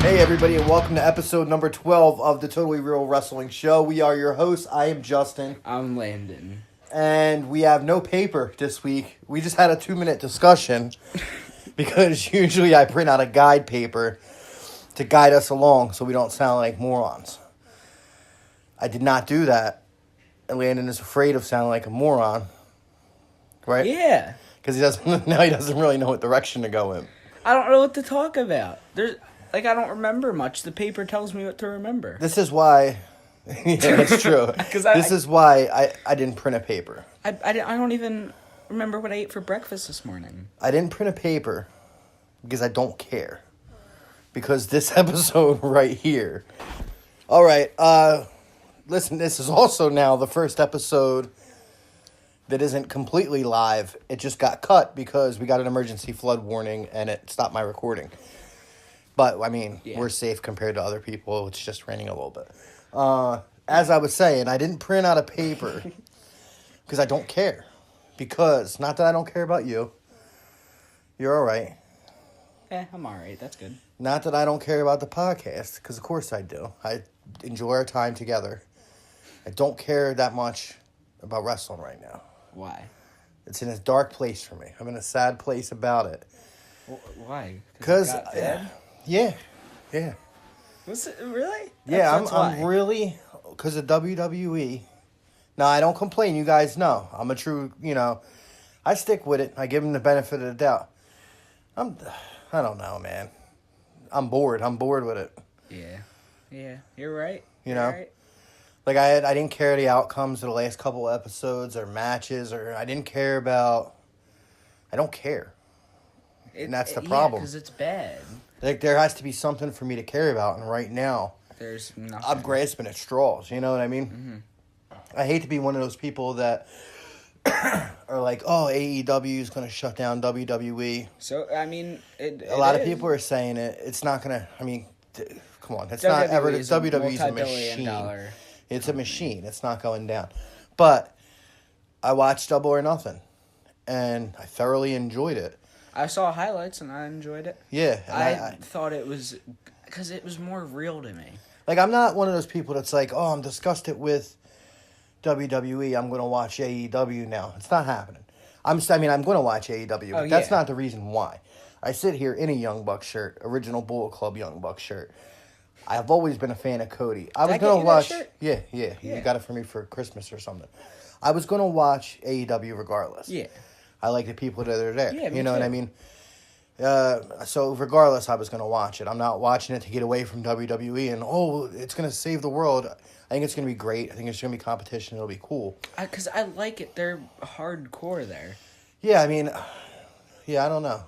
Hey everybody, and welcome to episode number 12 of the Totally Real Wrestling Show. We are your hosts. I am Justin. I'm Landon. And we have no paper this week. We just had a 2-minute discussion because usually I print out a guide paper to guide us along so we don't sound like morons. I did not do that. And Landon is afraid of sounding like a moron. Right? Yeah. Because he doesn't really know what direction to go in. I don't know what to talk about. I don't remember much. The paper tells me what to remember. This is why... yeah, that's true. This is why I didn't print a paper. I don't even remember what I ate for breakfast this morning. I didn't print a paper because I don't care. Because this episode right here... All right, listen, this is also now the first episode that isn't completely live. It just got cut because we got an emergency flood warning and it stopped my recording. But, I mean, We're safe compared to other people. It's just raining a little bit. As I was saying, I didn't print out a paper because I don't care. Because, not that I don't care about you. You're all right. I'm all right. That's good. Not that I don't care about the podcast, because of course I do. I enjoy our time together. I don't care that much about wrestling right now. Why? It's in a dark place for me. I'm in a sad place about it. Why? Because... Yeah. Was it really? I'm really, because of WWE. Now, I don't complain. You guys know. I'm a true, I stick with it. I give them the benefit of the doubt. I don't know, man. I'm bored. I'm bored with it. Yeah, you're right. You know? Right. Like, I didn't care the outcomes of the last couple episodes or matches, or I didn't care about, I don't care. And that's the problem. Because it's bad. Like, there has to be something for me to care about, and right now, there's nothing. I'm grasping at straws, you know what I mean? Mm-hmm. I hate to be one of those people that are like, oh, AEW is going to shut down WWE. So, I mean, a lot of people are saying it. It's not going to, come on. It's not ever, WWE's a machine. It's a machine. It's not going down. But I watched Double or Nothing, and I thoroughly enjoyed it. I saw highlights and I enjoyed it. Yeah. I thought it was... Because it was more real to me. Like, I'm not one of those people that's like, oh, I'm disgusted with WWE. I'm going to watch AEW now. It's not happening. I'm going to watch AEW, but that's not the reason why. I sit here in a Young Bucks shirt, original Bullet Club Young Bucks shirt. I've always been a fan of Cody. I was going to watch... Yeah. You got it for me for Christmas or something. I was going to watch AEW regardless. Yeah. I like the people that are there. Yeah, you know what I mean? So regardless, I was going to watch it. I'm not watching it to get away from WWE and, it's going to save the world. I think it's going to be great. I think it's going to be competition. It'll be cool. Because I like it. They're hardcore there. Yeah, I don't know.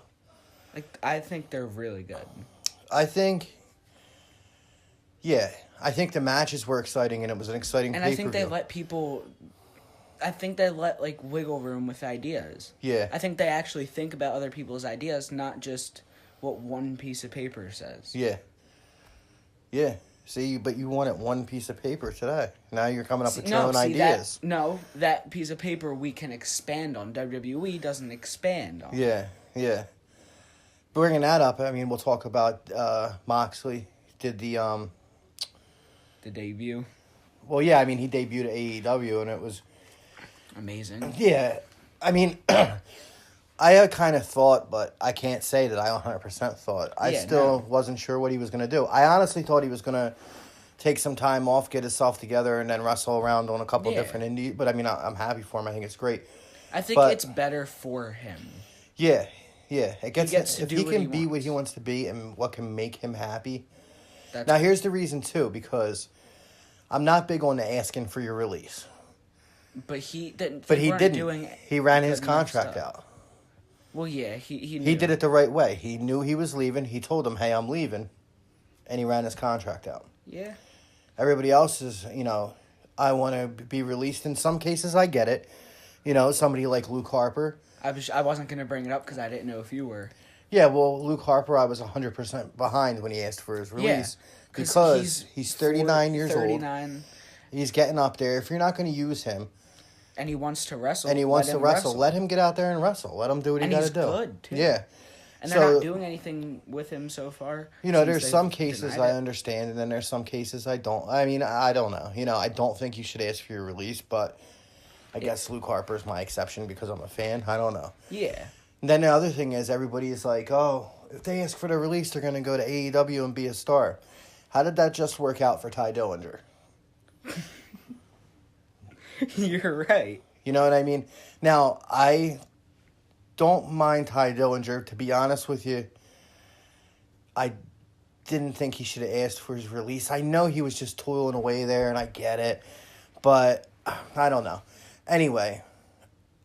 Like, I think they're really good. I think the matches were exciting and it was an exciting pay-per-view. And I think they let people... wiggle room with ideas. Yeah. I think they actually think about other people's ideas, not just what one piece of paper says. Yeah. Yeah. See, but you wanted one piece of paper today. Now you're coming up with your own ideas. That piece of paper we can expand on. WWE doesn't expand on. Yeah. Bringing that up, we'll talk about Moxley did the debut. Well, yeah, he debuted at AEW and it was... amazing. Yeah. I had kind of thought, but I can't say that I 100% thought. I still wasn't sure what he was going to do. I honestly thought he was going to take some time off, get himself together, and then wrestle around on a couple different indies. But, I'm happy for him. I think it's great. I think it's better for him. Yeah. If he can be what he wants to be and what can make him happy. Now, here's the reason, too, because I'm not big on asking for your release. But he didn't. He ran his contract out. Well, yeah, he knew. He did it the right way. He knew he was leaving. He told him, hey, I'm leaving. And he ran his contract out. Yeah. Everybody else is, I want to be released. In some cases, I get it. Somebody like Luke Harper. I wasn't going to bring it up because I didn't know if you were. Yeah, well, Luke Harper, I was 100% behind when he asked for his release. Yeah, because he's 39 years old. He's getting up there. If you're not going to use him... And he wants to wrestle. Let him get out there and wrestle. Let him do what he got to do. And he's good, too. Yeah. And they're not doing anything with him so far. There's some cases I understand, and then there's some cases I don't. I mean, I don't know. I don't think you should ask for your release, but I guess Luke Harper's my exception because I'm a fan. I don't know. Yeah. And then the other thing is everybody is like, oh, if they ask for the release, they're going to go to AEW and be a star. How did that just work out for Ty Dillinger? You're right. You know what I mean? Now, I don't mind Ty Dillinger. To be honest with you, I didn't think he should have asked for his release. I know he was just toiling away there, and I get it. But I don't know. Anyway,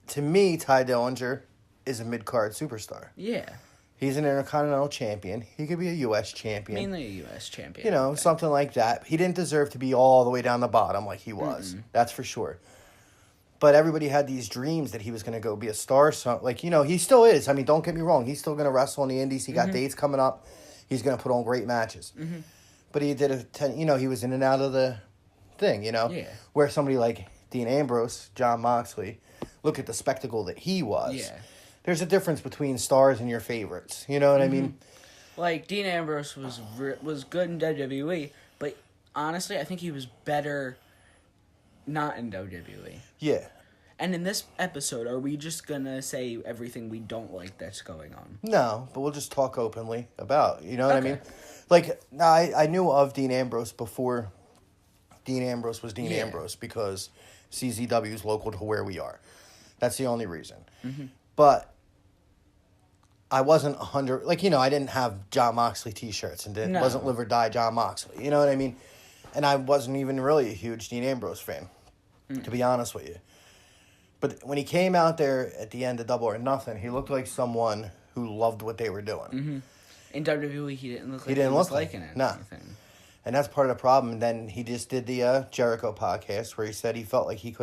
to me, Ty Dillinger is a mid-card superstar. Yeah. He's an Intercontinental Champion. He could be a U.S. champion. Mainly a U.S. champion. Something like that. He didn't deserve to be all the way down the bottom like he was. Mm-mm. That's for sure. But everybody had these dreams that he was going to go be a star. So, he still is. I mean, don't get me wrong. He's still going to wrestle in the Indies. He got dates coming up. He's going to put on great matches. Mm-hmm. But he did he was in and out of the thing, Yeah. Where somebody like Dean Ambrose, Jon Moxley, look at the spectacle that he was. Yeah. There's a difference between stars and your favorites. You know what I mean? Like, Dean Ambrose was good in WWE, but honestly, I think he was better not in WWE. Yeah. And in this episode, are we just going to say everything we don't like that's going on? No, but we'll just talk openly about, you know what I mean? Like, I knew of Dean Ambrose before Dean Ambrose was Dean Ambrose because CZW is local to where we are. That's the only reason. Mm-hmm. But I wasn't 100... I didn't have Jon Moxley t-shirts and wasn't live or die Jon Moxley. You know what I mean? And I wasn't even really a huge Dean Ambrose fan, to be honest with you. But when he came out there at the end of Double or Nothing, he looked like someone who loved what they were doing. Mm-hmm. In WWE, he didn't look like he was liking it. No. And that's part of the problem. And then he just did the Jericho podcast where he said he felt like he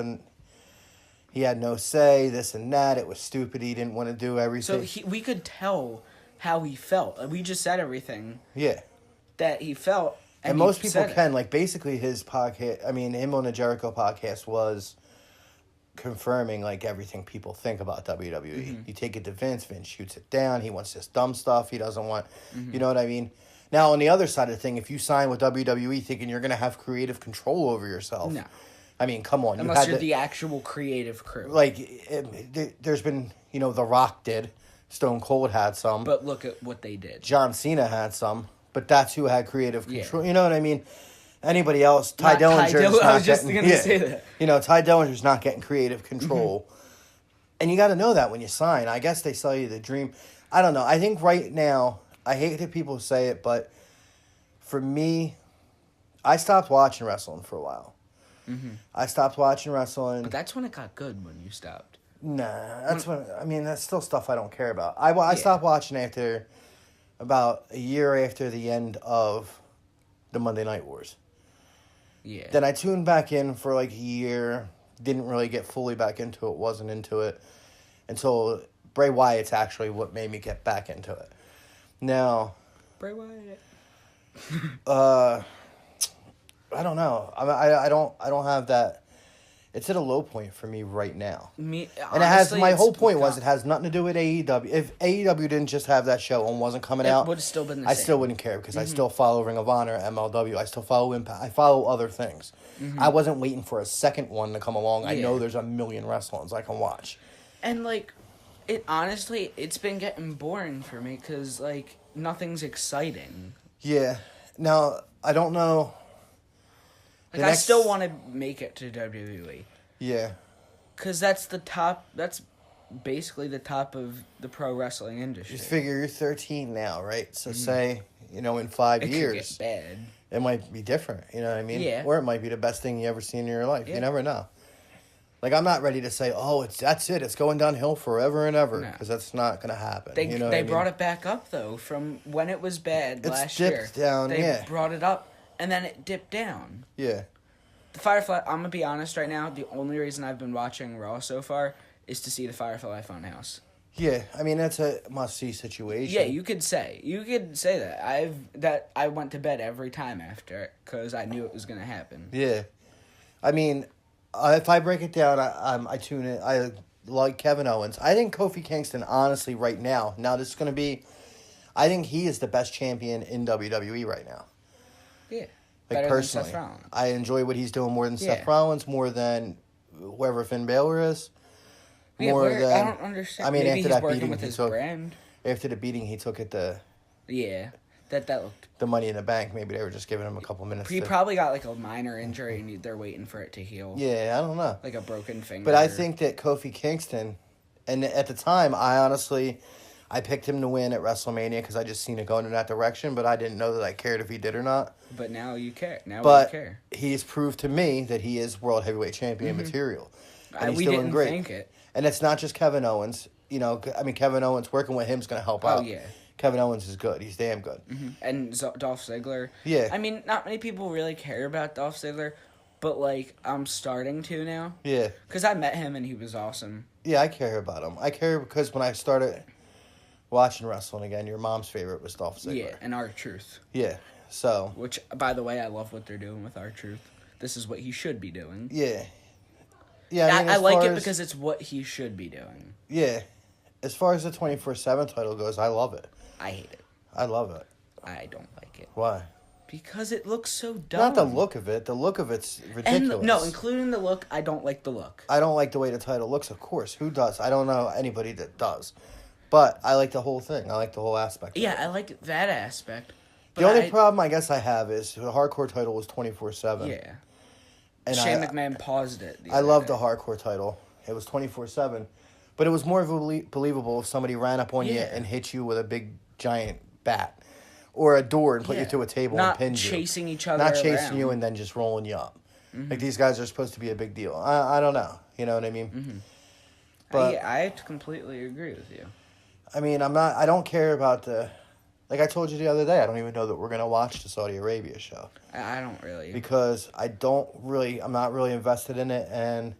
had no say, this and that. It was stupid. He didn't want to do everything. So we could tell how he felt. We just said everything. Yeah. That he felt. And most people can. Basically, his podcast, him on the Jericho podcast was confirming, everything people think about WWE. Mm-hmm. You take it to Vince shoots it down. He wants this dumb stuff. He doesn't want, you know what I mean? Now, on the other side of the thing, if you sign with WWE thinking you're going to have creative control over yourself. No. Come on. Unless you're the actual creative crew. There's been, The Rock did. Stone Cold had some. But look at what they did. John Cena had some. But that's who had creative control. Yeah. You know what I mean? Anybody else, Ty Dillinger's I was just going to say that. Ty Dillinger's not getting creative control. Mm-hmm. And you got to know that when you sign. I guess they sell you the dream. I don't know. I think right now, I hate that people say it, but for me, I stopped watching wrestling for a while. Mm-hmm. I stopped watching wrestling. But that's when it got good, when you stopped. Nah, that's that's still stuff I don't care about. I stopped watching after about a year after the end of the Monday Night Wars. Yeah. Then I tuned back in for a year. Didn't really get fully back into it. Wasn't into it until Bray Wyatt's actually what made me get back into it. Now, Bray Wyatt. I don't know. I don't have that. It's at a low point for me right now. And honestly, my whole point was it has nothing to do with AEW. If AEW didn't just have that show and wasn't coming out, it would have still been the same. I still wouldn't care because I still follow Ring of Honor, MLW. I still follow Impact. I follow other things. Mm-hmm. I wasn't waiting for a second one to come along. Yeah. I know there's a million wrestlings I can watch. And it's been getting boring for me because nothing's exciting. Yeah. Now I don't know. I still want to make it to WWE. Yeah. Because that's basically the top of the pro wrestling industry. You figure you're 13 now, right? So say, in 5 years. It could get bad. It might be different, you know what I mean? Yeah. Or it might be the best thing you ever seen in your life. Yeah. You never know. I'm not ready to say, that's it. It's going downhill forever and ever. Because that's not going to happen. They brought it back up, though, from when it was bad last year. It's dipped down, They brought it up. And then it dipped down. Yeah. The Firefly, I'm going to be honest right now, the only reason I've been watching Raw so far is to see the Firefly Funhouse. Yeah, that's a must-see situation. Yeah, you could say that. I went to bed every time after it because I knew it was going to happen. Yeah. If I break it down, I tune in. I like Kevin Owens. I think Kofi Kingston, honestly, right now, this is going to be I think he is the best champion in WWE right now. Yeah. Like, Better personally. than Seth Rollins. I enjoy what he's doing more than Seth Rollins, more than whoever Finn Balor is. More than... I don't understand. I mean, Maybe after he's that working beating with he his took... brand. After the beating he took at the... Yeah. That looked... The Money in the Bank, maybe they were just giving him a couple minutes. He probably got, like, a minor injury, and they're waiting for it to heal. Yeah, I don't know. Like a broken finger. But I think that Kofi Kingston... And at the time, I picked him to win at WrestleMania because I just seen it going in that direction, but I didn't know that I cared if he did or not. But now you care. Now we care. He's proved to me that he is World Heavyweight Champion material. And he's we doing didn't great. think it. And it's not just Kevin Owens. You know, I mean, Kevin Owens, working with him is going to help out. Oh, yeah. Kevin Owens is good. He's damn good. Mm-hmm. And Dolph Ziggler. Yeah. I mean, not many people really care about Dolph Ziggler, but, like, I'm starting to now. Yeah. Because I met him and he was awesome. Yeah, I care about him. I care because when I started watching wrestling again, your mom's favorite was Dolph Ziggler. Yeah, and R-Truth. Yeah, so... Which, by the way, I love what they're doing with R-Truth. This is what he should be doing. Yeah. Yeah, I mean, I like it because it's what he should be doing. Yeah. As far as the 24/7 title goes, I love it. I hate it. I love it. I don't like it. Why? Because it looks so dumb. Not the look of it. The look of it's ridiculous. No, including the look, I don't like the look. I don't like the way the title looks, of course. Who does? I don't know anybody that does. But I like the whole thing. I like the whole aspect. Yeah, I like that aspect. The only problem I guess I have is the hardcore title was 24/7. Yeah. And Shane McMahon paused it. I love the hardcore title. It was 24/7. But it was more believable if somebody ran up on you and hit you with a big, giant bat. Or a door and put you through a table and pinned you. Not chasing each other Not chasing around. you and then just rolling you up. Mm-hmm. Like, these guys are supposed to be a big deal. I don't know. You know what I mean? Mm-hmm. But I completely agree with you. I mean, I don't care about the... Like I told you the other day, I don't even know that we're going to watch the Saudi Arabia show. I don't really. Because I'm not really invested in it, and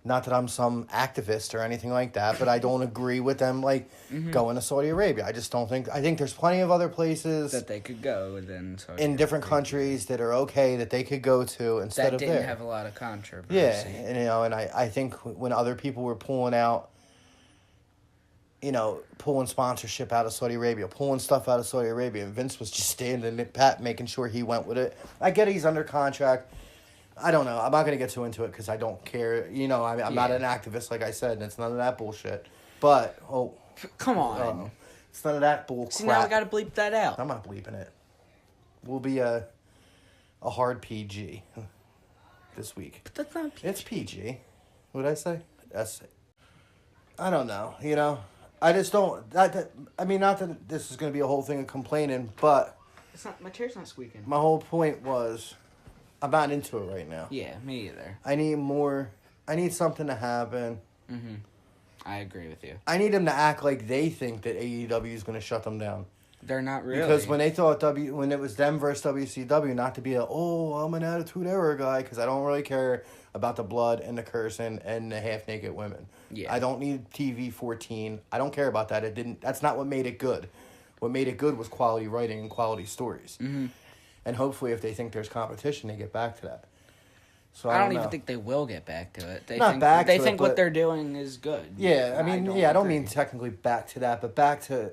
not that I'm some activist or anything like that, but I don't agree with them, like, going to Saudi Arabia. I just don't think... I think there's plenty of other places... That they could go within Saudi in different countries that are okay that they could go to instead of there. That didn't have a lot of controversy. Yeah, and, and I think when other people were pulling out, pulling sponsorship out of Saudi Arabia, pulling stuff out of Saudi Arabia, and Vince was just standing pat, making sure he went with it. I get he's under contract. I don't know. I'm not going to get too into it because I don't care. I'm not an activist, like I said, and it's none of that bullshit. But, come on. It's none of that bull crap. See, now I got to bleep that out. I'm not bleeping it. We'll be a hard PG this week. But that's not PG. It's PG. What did I say? That's it. I don't know. I just don't... I mean, not that this is going to be a whole thing of complaining, but... My chair's not squeaking. My whole point was... I'm not into it right now. Yeah, me either. I need more... I need something to happen. Mm-hmm. I agree with you. I need them to act like they think that AEW is going to shut them down. They're not really. Because when they thought when it was them versus WCW, not to be I'm an Attitude Era guy, because I don't really care about the blood and the cursing and the half-naked women. Yeah. I don't need TV 14. I don't care about that. That's not what made it good. What made it good was quality writing and quality stories. Mm-hmm. And hopefully, if they think there's competition, they get back to that. So I don't even think they will get back to it. They think what they're doing is good. Yeah, I don't mean technically back to that, but back to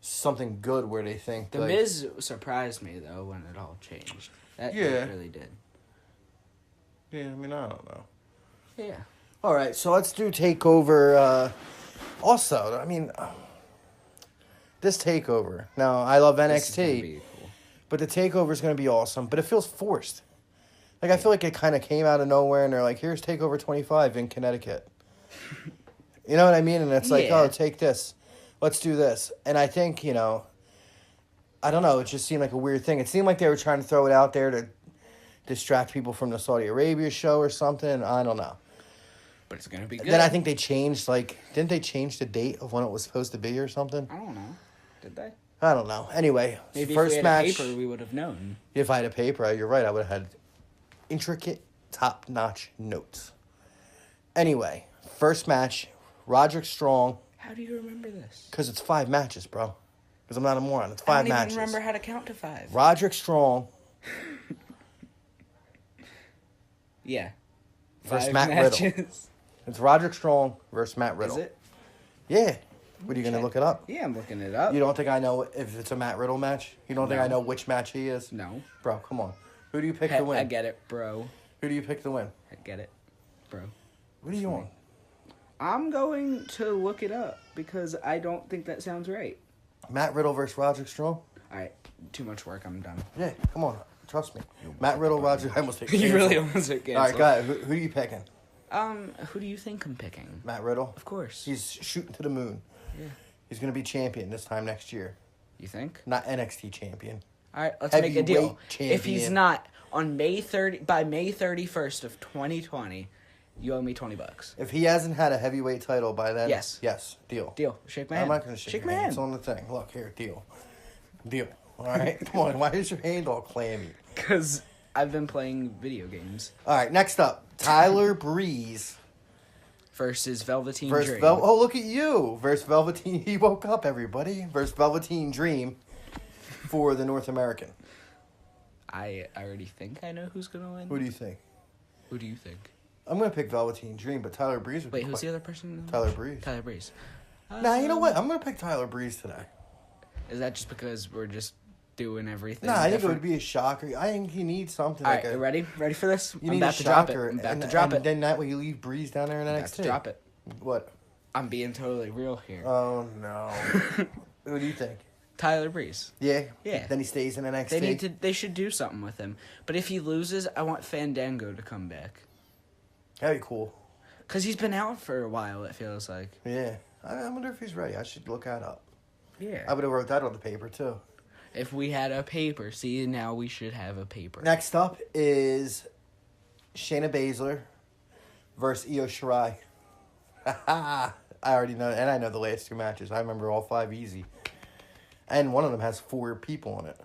something good where they think... The Miz surprised me, though, when it all changed. That really did. Yeah, I mean, I don't know. Yeah. All right, so let's do TakeOver. Also, I mean, this TakeOver. Now, I love NXT, This is gonna be cool. But the TakeOver is going to be awesome, but it feels forced. Like, I feel like it kind of came out of nowhere, and they're like, here's TakeOver 25 in Connecticut. You know what I mean? And it's like, take this. Let's do this. And I think, I don't know, it just seemed like a weird thing. It seemed like they were trying to throw it out there to distract people from the Saudi Arabia show or something. I don't know. But it's going to be good. Then I think they changed, didn't they change the date of when it was supposed to be or something? I don't know. Did they? I don't know. Anyway, maybe first if we had match, a paper, we would have known. If I had a paper, you're right, I would have had intricate, top-notch notes. Anyway, first match, Roderick Strong. How do you remember this? Because it's 5 matches, bro. Because I'm not a moron. It's 5 matches. I don't even remember how to count to 5. Roderick Strong. Yeah. Versus Matt Riddle. It's Roderick Strong versus Matt Riddle. Is it? Yeah. What are you going to look it up? Yeah, I'm looking it up. You don't think I know if it's a Matt Riddle match? You don't think I know which match he is? No. Bro, come on. Who do you pick to win? I get it, bro. Who do you pick to win? I get it, bro. What do you want? I'm going to look it up because I don't think that sounds right. Matt Riddle versus Roderick Strong? All right, too much work. I'm done. Yeah, come on. Trust me. Matt Riddle, Roger. I almost picked You really almost hit cancel. All right, go ahead. Who are you picking? Who do you think I'm picking? Matt Riddle? Of course. He's shooting to the moon. Yeah. He's going to be champion this time next year. You think? Not NXT champion. All right, let's make a deal. Champion. If he's not on May 31st of 2020, you owe me $20. If he hasn't had a heavyweight title by then, yes, deal. Deal. Shake my hand. I'm not going to shake your hand. It's on the thing. Look here, deal. All right, come on. Why is your hand all clammy? Because I've been playing video games. All right, next up, Tyler Breeze versus Velveteen Dream. Oh, look at you. Versus Velveteen. He woke up, everybody. Versus Velveteen Dream for the North American. I already think I know who's going to win. Who do you think? Who do you think? I'm going to pick Velveteen Dream, but Tyler Breeze would Wait, who's the other person? Tyler Breeze. Tyler Breeze. Nah, you know what? I'm going to pick Tyler Breeze today. Is that just because we're just doing everything? Nah, I think it would be a shocker. I think he needs something. All right, you ready? Ready for this? You I'm need about a to drop it. shocker. I'm about to drop it. Then that way you leave Breeze down there in NXT. I'm about to drop it. What? I'm being totally real here. Oh, no. Who do you think? Tyler Breeze. Yeah? Yeah. Then he stays in NXT? They should do something with him. But if he loses, I want Fandango to come back. That'd be cool. Because he's been out for a while, it feels like. Yeah. I wonder if he's ready. I should look that up. Yeah. I would have wrote that on the paper, too. If we had a paper. See, now we should have a paper. Next up is Shayna Baszler versus Io Shirai. I already know, and I know the last two matches. I remember all 5 easy. And one of them has 4 people on it.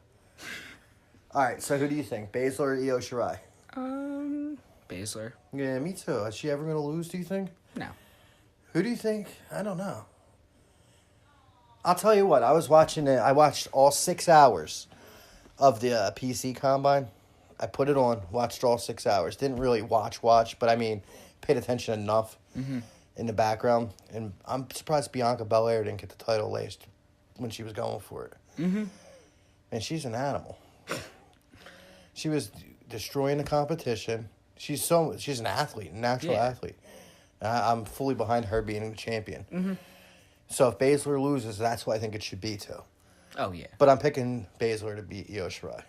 All right, so who do you think, Baszler or Io Shirai? Baszler. Yeah, me too. Is she ever going to lose, do you think? No. Who do you think? I don't know. I'll tell you what. I watched all 6 hours of the PC Combine. I put it on, watched all 6 hours. Didn't really watch, but I mean, paid attention enough in the background. And I'm surprised Bianca Belair didn't get the title last when she was going for it. Mm-hmm. And she's an animal. She was destroying the competition. She's an athlete, a natural athlete. I'm fully behind her being the champion. Mm-hmm. So if Baszler loses, that's what I think it should be too. Oh, yeah. But I'm picking Baszler to beat Io Shirai.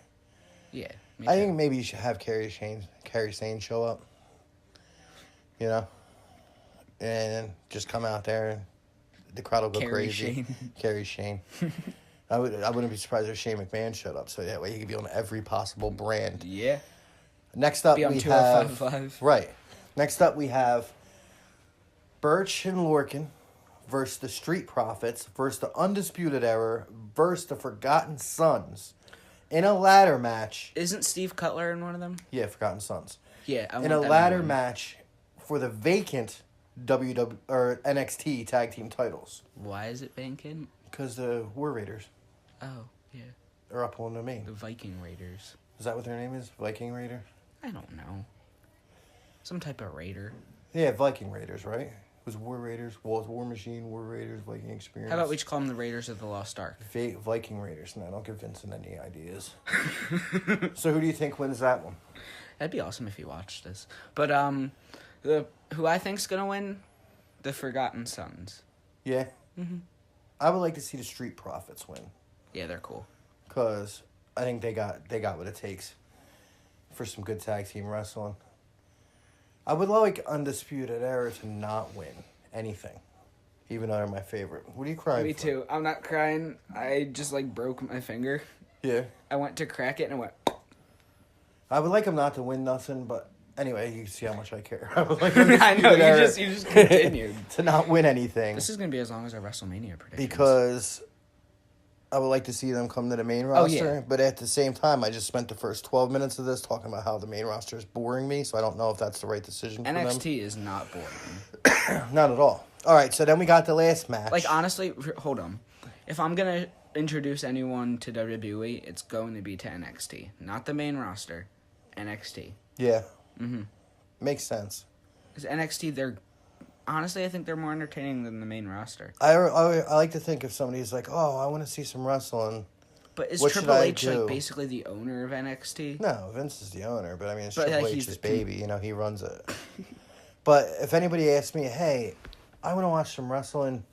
Yeah. I think maybe you should have Kairi Sane show up. You know? And just come out there and the crowd will go crazy. Kairi Sane. I wouldn't be surprised if Shane McMahon showed up. So that way he could be on every possible brand. Yeah. Next up we have... Right. Next up we have Birch and Lorcan versus the Street Profits versus the Undisputed Era versus the Forgotten Sons in a ladder match. Isn't Steve Cutler in one of them? Yeah, Forgotten Sons. Yeah, in a ladder match for the vacant NXT tag team titles. Why is it vacant? Because the War Raiders. Oh, yeah. Are up on the main. The Viking Raiders. Is that what their name is? Viking Raider? I don't know. Some type of raider. Yeah, Viking Raiders, right? It was War Raiders, War Machine, War Raiders, Viking Experience. How about we just call them the Raiders of the Lost Ark? Viking Raiders. No, don't give Vincent any ideas. So who do you think wins that one? That'd be awesome if you watched this. But who I think's gonna win, the Forgotten Sons. Yeah. Mm-hmm. I would like to see the Street Profits win. Yeah, they're cool. Cause I think they got what it takes for some good tag team wrestling. I would like Undisputed Era to not win anything, even though they're my favorite. What are you crying Me for? too. I'm not crying. I just broke my finger. Yeah. I went to crack it and it went. I would like them not to win nothing, but anyway, you see how much I care. I would like I know, you just continued. to not win anything. This is going to be as long as our WrestleMania predictions. Because I would like to see them come to the main roster, but at the same time, I just spent the first 12 minutes of this talking about how the main roster is boring me, so I don't know if that's the right decision for them. NXT is not boring. Not at all. All right, so then we got the last match. Honestly, hold on. If I'm going to introduce anyone to WWE, it's going to be to NXT. Not the main roster. NXT. Yeah. Mm-hmm. Makes sense. Because NXT, honestly, I think they're more entertaining than the main roster. I like to think if somebody's like, oh, I want to see some wrestling. But is what Triple H do? like basically the owner of NXT? No, Vince is the owner, but I mean, it's But, Triple like, H's baby. You know, he runs it. But if anybody asks me, hey, I want to watch some wrestling,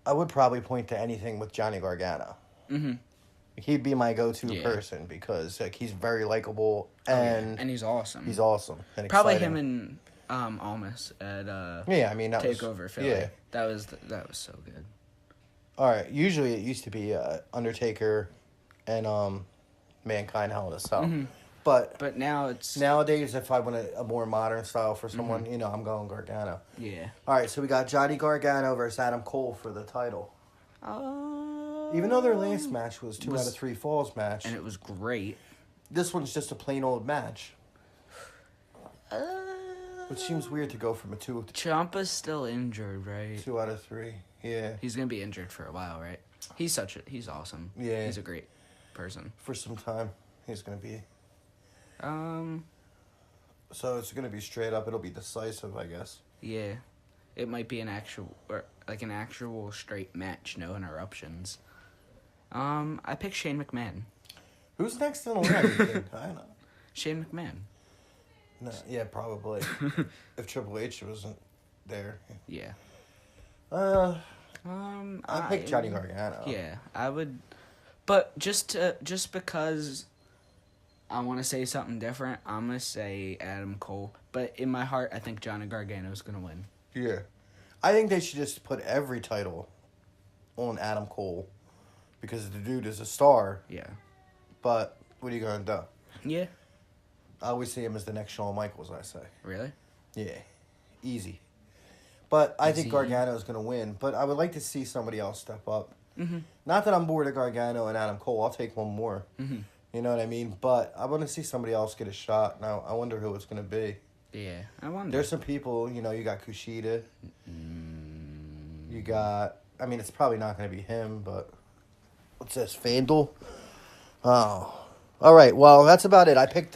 I would probably point to anything with Johnny Gargano. Mm-hmm. He'd be my go-to person because like he's very likable and he's awesome. He's awesome and probably exciting. him and Almas at I mean that Takeover Philly. Yeah, that was so good. All right, usually it used to be Undertaker and Mankind Hell in a Cell. Mm-hmm. But now it's nowadays if I want a more modern style for someone, you know, I'm going Gargano. Yeah. All right, so we got Johnny Gargano versus Adam Cole for the title. Even though their last match was 2 out of 3 falls match, and it was great. This one's just a plain old match. Which seems weird to go from a 2. Ciampa's still injured, right? 2 out of 3. Yeah. He's gonna be injured for a while, right? He's awesome. Yeah. He's a great person. For some time, he's gonna be. So it's gonna be straight up. It'll be decisive, I guess. Yeah, it might be an actual straight match, no interruptions. I picked Shane McMahon. Who's next in the line? You think? I don't know. Shane McMahon. No, yeah, probably. If Triple H wasn't there. Yeah. I picked Johnny Gargano. Yeah, I would, but just because I want to say something different, I'm gonna say Adam Cole. But in my heart, I think Johnny Gargano is gonna win. Yeah, I think they should just put every title on Adam Cole because the dude is a star. Yeah. But what are you gonna do? Yeah. I always see him as the next Shawn Michaels. I say. Really? Yeah, easy. But I think Gargano is going to win. But I would like to see somebody else step up. Mm-hmm. Not that I'm bored of Gargano and Adam Cole. I'll take one more. Mm-hmm. You know what I mean? But I want to see somebody else get a shot. Now, I wonder who it's going to be. Yeah, I wonder. There's some people, you know, you got Kushida. You got, I mean, it's probably not going to be him, but what's this, Fandle? Oh. All right, well, that's about it. I picked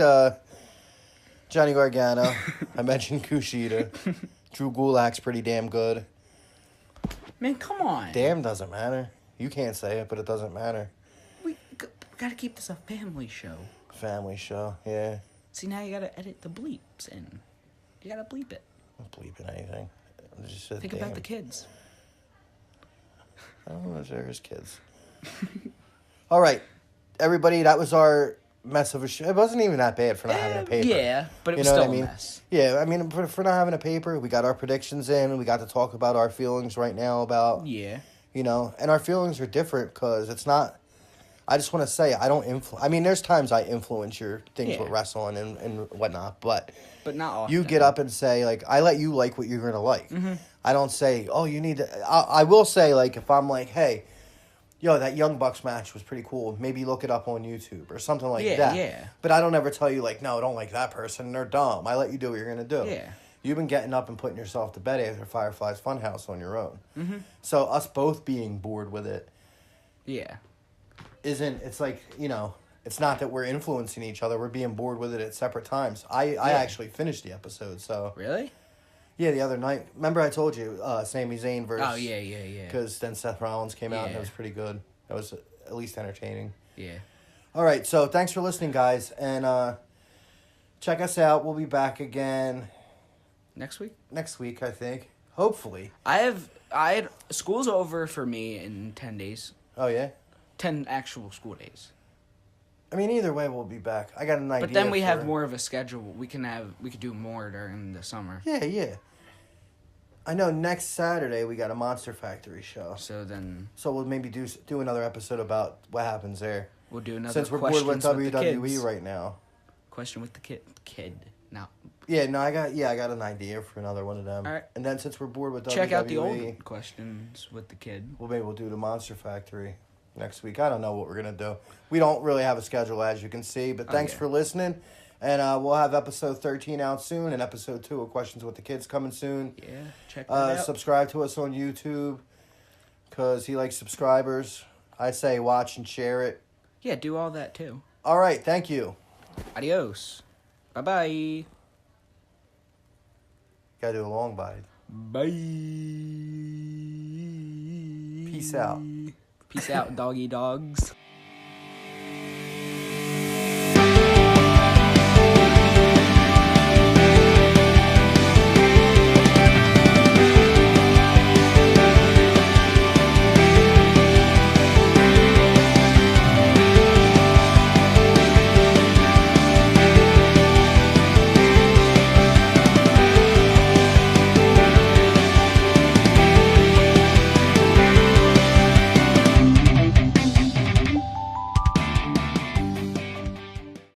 Johnny Gargano. I mentioned Kushida. Drew Gulak's pretty damn good. Man, come on. Damn doesn't matter. You can't say it, but it doesn't matter. We gotta keep this a family show. Family show, yeah. See, now you gotta edit the bleeps in. You gotta bleep it. I'm not bleeping anything. I just said Think damn. about the kids. I don't know if there's kids. All right, everybody, that was our mess of a show. It wasn't even that bad for not having a paper. Yeah, but it was still a mess. Yeah, I mean, for not having a paper, we got our predictions in, and we got to talk about our feelings right now about... Yeah. You know, and our feelings are different because it's not... I just want to say, I don't influence... I mean, there's times I influence your things with wrestling and whatnot, but... But not often. You get up and say, like, I let you like what you're going to like. Mm-hmm. I don't say, oh, you need to... I will say, like, if I'm like, hey... Yo, that Young Bucks match was pretty cool. Maybe look it up on YouTube or something like that. Yeah. But I don't ever tell you, like, no, don't like that person. They're dumb. I let you do what you're going to do. Yeah. You've been getting up and putting yourself to bed after Firefly's Funhouse on your own. Mm-hmm. So us both being bored with it. Yeah. It's like, you know, it's not that we're influencing each other. We're being bored with it at separate times. I actually finished the episode, so. Really? Yeah, the other night. Remember I told you, Sami Zayn versus... Oh, yeah. Because then Seth Rollins came out and it was pretty good. That was at least entertaining. Yeah. All right, so thanks for listening, guys. And check us out. We'll be back again... Next week? Next week, I think. Hopefully. School's over for me in 10 days. Oh, yeah? 10 actual school days. I mean, either way, we'll be back. I got an idea. But then we have more of a schedule. We could do more during the summer. Yeah. I know next Saturday we got a Monster Factory show. So we'll maybe do another episode about what happens there. We'll do another. Since we're bored with WWE right now. Question with the kid. Now. Yeah, no, I got an idea for another one of them. All right. And then since we're bored with WWE, check out the old questions with the kid. Well, maybe we'll do the Monster Factory next week. I don't know what we're gonna do. We don't really have a schedule, as you can see. But thanks for listening, and we'll have episode 13 out soon, and episode 2 of Questions with the Kids coming soon. Yeah, check that out. Subscribe to us on YouTube, because he likes subscribers. I say watch and share it. Yeah, do all that too. All right, thank you. Adios. Bye-bye. Gotta do a long bye. Bye. Peace out. Peace out, doggy dogs.